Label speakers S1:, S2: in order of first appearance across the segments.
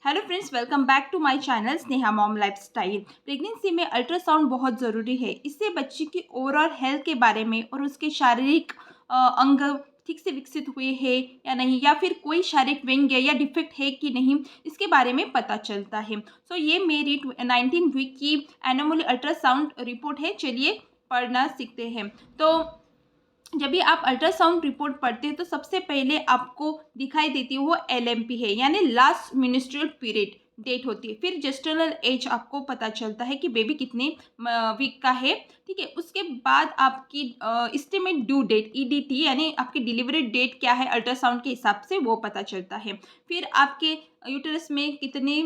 S1: Hello friends, welcome back to my channel Sneha mom lifestyle. Pregnancy में ultrasound बहुत ज़रूरी है। इससे बच्चे की ओवरऑल हेल्थ के बारे में और उसके शारीरिक अंग ठीक से विकसित हुए हैं या नहीं, या फिर कोई शारीरिक व्यंग्य या डिफेक्ट है कि नहीं, इसके बारे में पता चलता है। सो ये मेरी 19 वीक की एनोमली अल्ट्रासाउंड रिपोर्ट है। चलिए पढ़ना सीखते हैं। तो जब भी आप अल्ट्रासाउंड रिपोर्ट पढ़ते हैं तो सबसे पहले आपको दिखाई देती है वो एलएमपी है, यानी लास्ट मिनिस्ट्रियल पीरियड डेट होती है। फिर जेस्टरनल एज आपको पता चलता है कि बेबी कितने वीक का है। ठीक है, उसके बाद आपकी एस्टिमेट ड्यू डेट ईडीटी, यानी आपकी डिलीवरी डेट क्या है अल्ट्रासाउंड के हिसाब से, वो पता चलता है। फिर आपके यूटरस में कितने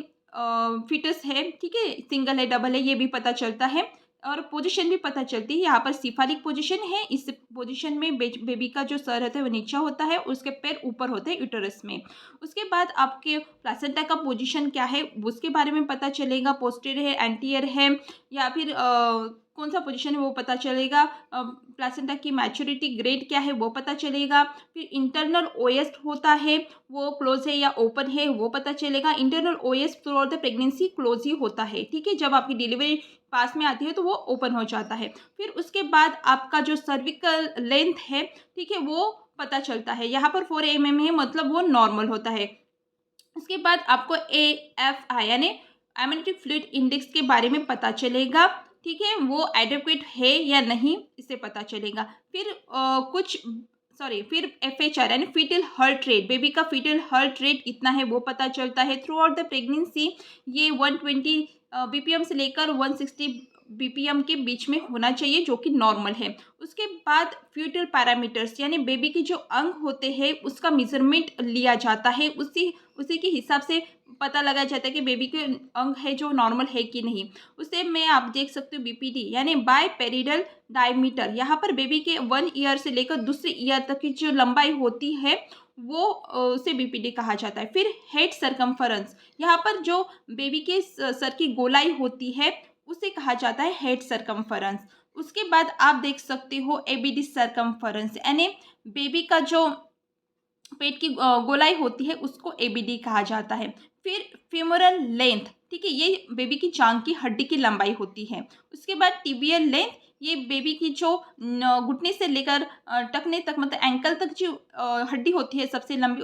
S1: फीटस है, ठीक है, सिंगल है डबल है, ये भी पता चलता है। और पोजीशन भी पता चलती है। यहाँ पर सिफालिक पोजीशन है। इस पोजीशन में बेबी का जो सर होता है वो नीचे होता है, उसके पैर ऊपर होते हैं यूटरस में। उसके बाद आपके प्लासेंटा का पोजीशन क्या है उसके बारे में पता चलेगा। पोस्टीरियर है, एंटीरियर है, या फिर कौन सा पोजीशन है वो पता चलेगा। प्लासेंटा की मैच्योरिटी ग्रेड क्या है वो पता चलेगा। फिर इंटरनल ओएस होता है, वो क्लोज है या ओपन है वो पता चलेगा। Internal OS throughout the pregnancy close ही होता है। ठीक है, जब आपकी डिलीवरी पास में आती है तो वो ओपन हो जाता है। फिर उसके बाद आपका जो सर्विकल लेंथ है, ठीक है, वो पता चलता है। यहाँ पर 4 mm है, मतलब वो नॉर्मल होता है। उसके बाद आपको AFI यानी एमनियोटिक फ्लूइड इंडेक्स के बारे में पता चलेगा। ठीक है, वो एडिक्वेट है या नहीं, इससे पता चलेगा। फिर फिर FHR यानी फीटल हार्ट रेट, बेबी का फीटल हार्ट रेट कितना है वो पता चलता है। थ्रू आउट द प्रेगनेंसी ये 120 BPM से लेकर 160 BPM के बीच में होना चाहिए, जो कि नॉर्मल है। उसके बाद फ्यूटल पैरामीटर्स यानी बेबी के जो अंग होते हैं उसका मेजरमेंट लिया जाता है। उसी उसी के हिसाब से पता लगाया जाता है कि बेबी के अंग है जो नॉर्मल है कि नहीं। उसे में आप देख सकते हो BPD यानी बाय पेरिडल डायमीटर। यहाँ पर बेबी के 1 ईयर से लेकर दूसरे ईयर तक की जो लंबाई होती है वो उसे BPD कहा जाता है। फिर हेड सरकमफरेंस, यहाँ पर जो बेबी के सर की गोलाई होती है उसे कहा जाता है हेड सरकमफरेंस। उसके बाद आप देख सकते हो ABD सरकमफरेंस, यानी बेबी का जो पेट की गोलाई होती है उसको ABD कहा जाता है। फिर फ्यूमरल लेंथ, ठीक है, ये बेबी की जांघ की हड्डी की लंबाई होती है। उसके बाद टिबियल लेंथ, ये बेबी की जो घुटने से लेकर टखने तक, मतलब एंकल तक जो हड्डी होती है सबसे लंबी,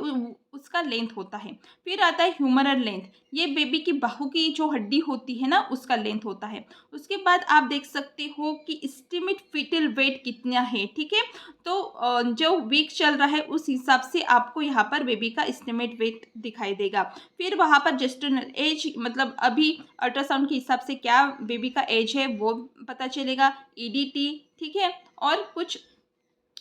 S1: उसका लेंथ होता है। फिर आता है ह्यूमरल लेंथ, ये बेबी की बाहू की जो हड्डी होती है ना उसका लेंथ होता है। उसके बाद आप देख सकते हो कि एस्टिमेट फीटल वेट कितना है। ठीक है, तो जो वीक चल रहा है उस हिसाब से आपको यहाँ पर बेबी का एस्टिमेट वेट दिखाई देगा। फिर वहाँ पर जेस्टरनल एज, मतलब अभी अल्ट्रासाउंड के हिसाब से क्या बेबी का एज है वो पता चलेगा। EDT, ठीक है, और कुछ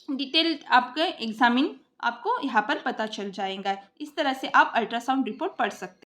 S1: डिटेल आपका एग्जामिन आपको यहाँ पर पता चल जाएगा। इस तरह से आप अल्ट्रासाउंड रिपोर्ट पढ़ सकते हैं।